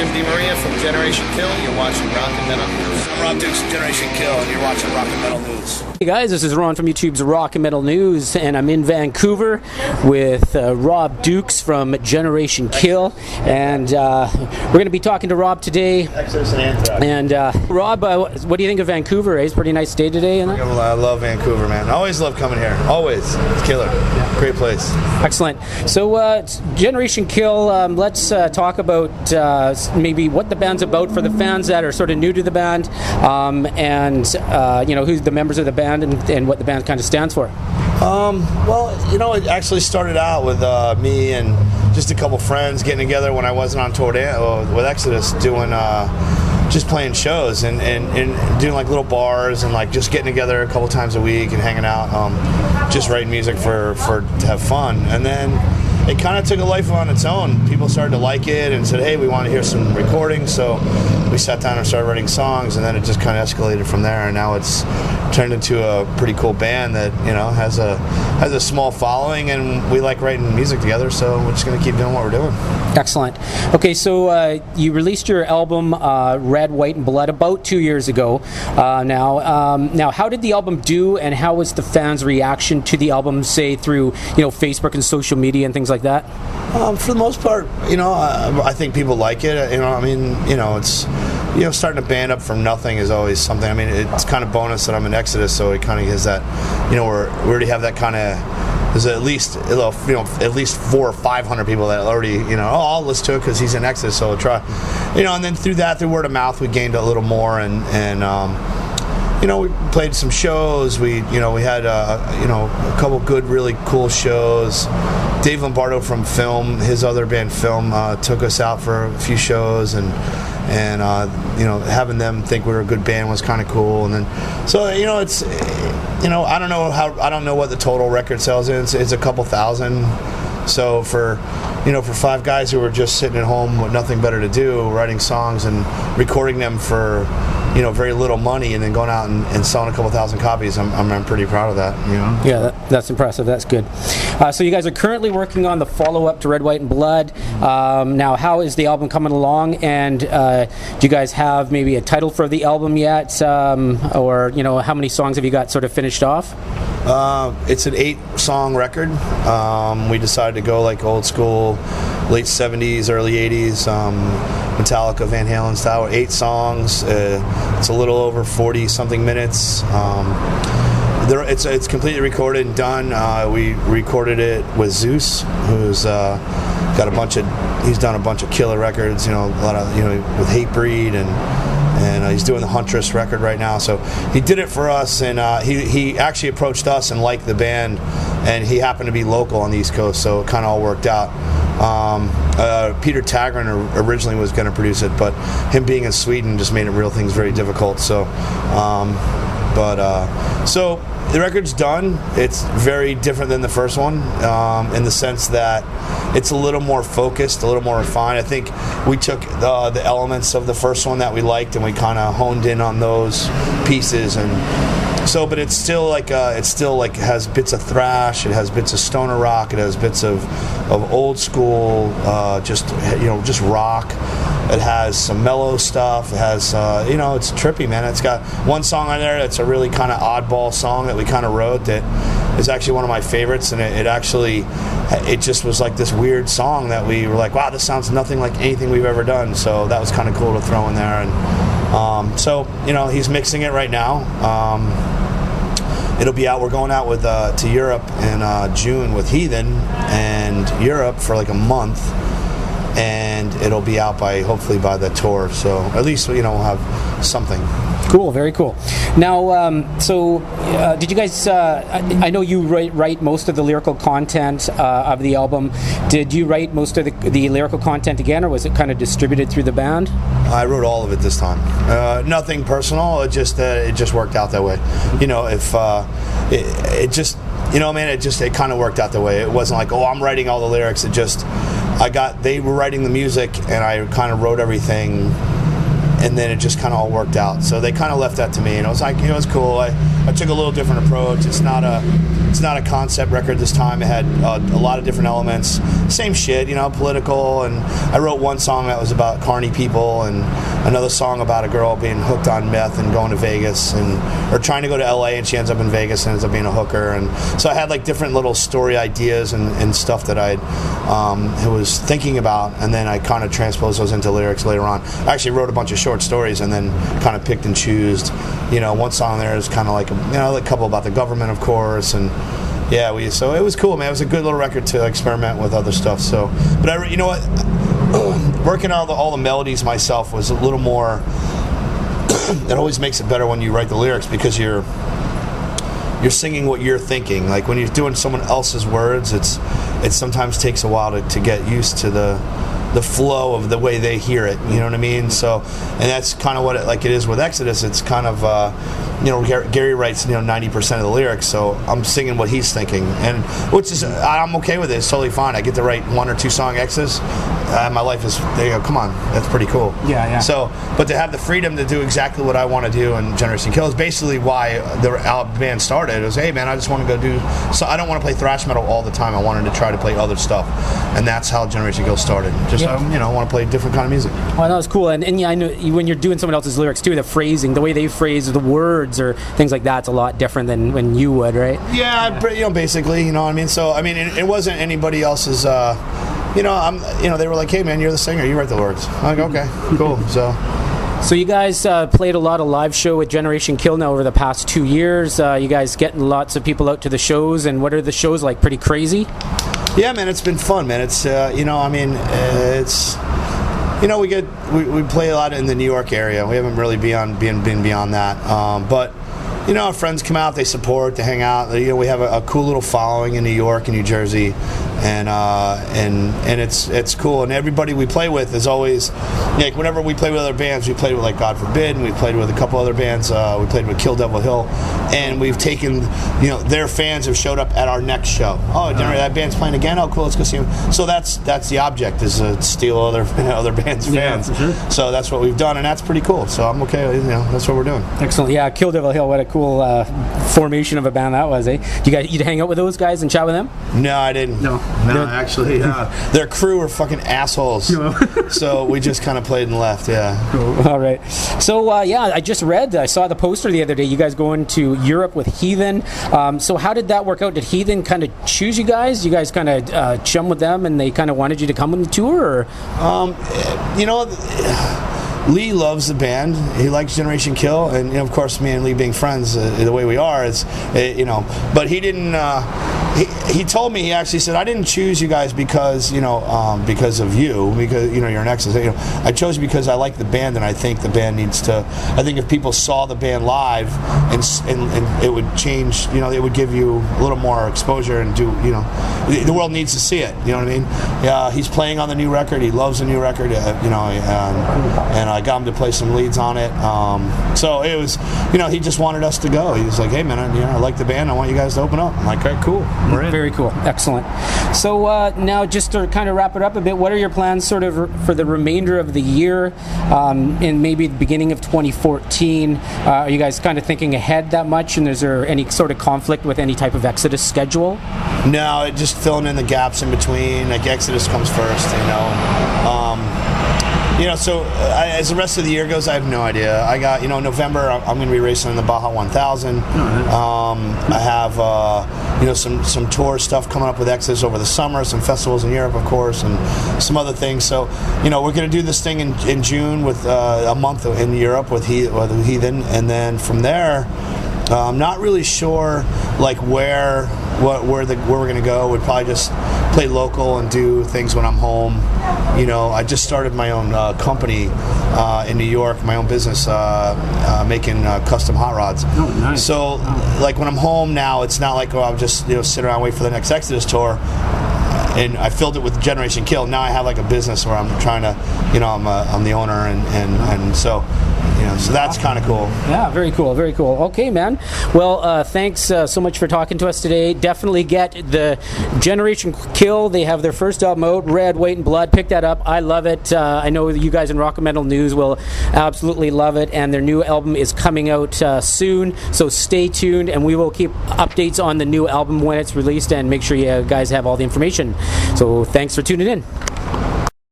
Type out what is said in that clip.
James DeMaria from Generation Kill. You're watching Rock and Metal News. I'm Rob Dukes from Generation Kill, and you're watching Rock and Metal News. Hey guys, this is Ron from YouTube's Rock and Metal News, and I'm in Vancouver with Rob Dukes from Generation Kill, and we're going to be talking to Rob today. Exodus and Anthrax. And Rob, what do you think of Vancouver? It's a pretty nice day today. I love Vancouver, man. I always love coming here. Always. It's killer. Great place. Excellent. So Generation Kill, let's talk about maybe what the band's about for the fans that are sort of new to the band, and who's the members of the band and what the band kind of stands for. Well, it actually started out with me and just a couple friends getting together when I wasn't on tour with Exodus, doing just playing shows and doing like little bars and like just getting together a couple times a week and hanging out, just writing music to have fun. And then it kind of took a life on its own. People started to like it and said, hey, we want to hear some recordings. So we sat down and started writing songs, and then it just kind of escalated from there. And now it's turned into a pretty cool band that has a small following, and we like writing music together. So we're just going to keep doing what we're doing. Excellent. Okay, so you released your album Red, White, and Blood about 2 years ago. Now, how did the album do, and how was the fans' reaction to the album, say through Facebook and social media and things like that? For the most part, I think people like it. It's starting a band up from nothing is always something. I mean, it's kind of bonus that I'm in Exodus, so it kind of gives that. We already have that kind of. There's at least 400 or 500 people that already I'll listen to it because he's in Exodus, so I'll try. And then through word of mouth, we gained a little more and we played some shows. We had a couple good, really cool shows. Dave Lombardo from Film, his other band Film, took us out for a few shows, and having them think we were a good band was kind of cool. And then so it's I don't know what the total record sales is. It's a couple thousand. So for five guys who were just sitting at home with nothing better to do, writing songs and recording them for very little money, and then going out and selling a couple thousand copies, I'm pretty proud of that. Yeah, that's impressive. That's good. So you guys are currently working on the follow-up to Red, White, and Blood. Now, how is the album coming along? And do you guys have maybe a title for the album yet, or how many songs have you got sort of finished off? It's an 8-song record. We decided to go like old school, late 70s, early 80s, Metallica, Van Halen style. 8 songs. It's a little over 40-something minutes. It's completely recorded and done. We recorded it with Zeus, who's got he's done a bunch of killer records. A lot of with Hatebreed and he's doing the Huntress record right now. So he did it for us, and he actually approached us and liked the band, and he happened to be local on the East Coast, so it kind of all worked out. Peter Tagrin originally was going to produce it, but him being in Sweden just made things very difficult. So, so the record's done. It's very different than the first one, in the sense that it's a little more focused, a little more refined. I think we took the elements of the first one that we liked, and we kind of honed in on those pieces. And so, but it's still like has bits of thrash, it has bits of stoner rock, it has bits of old school, just rock. It has some mellow stuff. It has, it's trippy, man. It's got one song on there that's a really kind of oddball song that we kind of wrote that is actually one of my favorites, and it just was like this weird song that we were like, wow, this sounds nothing like anything we've ever done. So that was kind of cool to throw in there. And so he's mixing it right now. It'll be out. We're going out with to Europe in June with Heathen and Europe for like a month, and it'll be out hopefully by the tour. So at least we'll have something. Cool, very cool. Now, did you guys? I know you write most of the lyrical content of the album. Did you write most of the lyrical content again, or was it kind of distributed through the band? I wrote all of it this time. Nothing personal. It just worked out that way. It kind of worked out that way. It wasn't like, oh, I'm writing all the lyrics. They were writing the music, and I kind of wrote everything. and then it just kind of all worked out. So they kind of left that to me, and it was like, it was cool. I took a little different approach. It's not a concept record this time. It had a lot of different elements. Same shit, political. And I wrote one song that was about carny people, and another song about a girl being hooked on meth and going to Vegas, or trying to go to LA, and she ends up in Vegas and ends up being a hooker. And so I had like different little story ideas and stuff that I was thinking about, and then I kind of transposed those into lyrics later on. I actually wrote a bunch of short stories and then kind of picked and chose. One song there is kind of like a couple about the government, of course, and so it was cool, man. It was a good little record to experiment with other stuff. So, but working out all the melodies myself was a little more. It always makes it better when you write the lyrics, because you're singing what you're thinking. Like when you're doing someone else's words, it sometimes takes a while to get used to the flow of the way they hear it, you know what I mean? So, and that's kind of what it is with Exodus. It's kind of, Gary writes 90% of the lyrics, so I'm singing what he's thinking, and which is, I'm okay with it. It's totally fine. I get to write one or two song X's. My life is, come on, that's pretty cool. Yeah. So, but to have the freedom to do exactly what I want to do in Generation Kill is basically why the band started. It was, hey man, I just want to go do, so I don't want to play thrash metal all the time. I wanted to try to play other stuff, and that's how Generation Kill started. I want to play that kind of music. Well, that was cool, and I know when you're doing someone else's lyrics too, the phrasing, the way they phrase the words or things like that's a lot different than when you would, right? Yeah. Basically, you know what I mean. So I mean, it wasn't anybody else's. They were like, hey man, you're the singer, you write the lyrics. I'm like, okay, cool. So you guys played a lot of live show with Generation Kill now over the past 2 years. You guys getting lots of people out to the shows, and what are the shows like? Pretty crazy? Yeah, man, it's been fun, man. It's it's we play a lot in the New York area. We haven't really been beyond that, but our friends come out, they support, they hang out. We have a cool little following in New York and New Jersey, and it's cool. And everybody we play with is always like, whenever we play with other bands, we played with like God Forbid, and we played with a couple other bands. We played with Kill Devil Hill, and we've taken, their fans have showed up at our next show. Oh, that band's playing again. Oh, cool, let's go see them. So that's the object, is to steal other bands' fans. Yeah, for sure. So that's what we've done, and that's pretty cool. So I'm okay. That's what we're doing. Excellent. Yeah, Kill Devil Hill. What a cool formation of a band that was, eh? You'd hang out with those guys and chat with them? No, I didn't. No, actually, their crew were fucking assholes. No. So we just kind of played and left. Yeah. Cool. All right. So I saw the poster the other day. You guys going to Europe with Heathen. So how did that work out? Did Heathen kind of choose you guys? You guys kind of chum with them, and they kind of wanted you to come on the tour, or? Lee loves the band. He likes Generation Kill, and of course, me and Lee being friends, the way we are, But he didn't. He told me, he actually said, I didn't choose you guys because of you, because you're an ex. I chose you because I like the band, and I think the band needs to. I think if people saw the band live, and it would change. It would give you a little more exposure, and the world needs to see it. You know what I mean? Yeah, he's playing on the new record. He loves the new record. And I got him to play some leads on it. So it was, he just wanted us to go. He was like, hey man, I like the band. I want you guys to open up. I'm like, all right, cool. We're in. Very cool. Excellent. So now, just to kind of wrap it up a bit, what are your plans sort of for the remainder of the year, and maybe the beginning of 2014? Are you guys kind of thinking ahead that much, and is there any sort of conflict with any type of Exodus schedule? No, just filling in the gaps in between. Like Exodus comes first, So as the rest of the year goes, I have no idea. I got, November, I'm going to be racing in the Baja 1000. I have, some tour stuff coming up with Exodus over the summer, some festivals in Europe, of course, and some other things. So, we're going to do this thing in June with a month in Europe with Heathen, and then from there, I'm not really sure, like where we're going to go. We'd probably just play local and do things when I'm home. I just started my own company in New York, my own business, making custom hot rods. Oh, nice. So, like when I'm home now, it's not like I'll just sit around and wait for the next Exodus tour. And I filled it with Generation Kill. Now I have like a business where I'm trying to, I'm the owner, and so So that's kind of cool. Yeah, very cool, very cool. Okay, man. Well, thanks so much for talking to us today. Definitely get the Generation Kill. They have their first album out, Red, White, and Blood. Pick that up. I love it. I know you guys in RockAndMetalNewz will absolutely love it, and their new album is coming out soon, so stay tuned, and we will keep updates on the new album when it's released, and make sure you guys have all the information. So thanks for tuning in.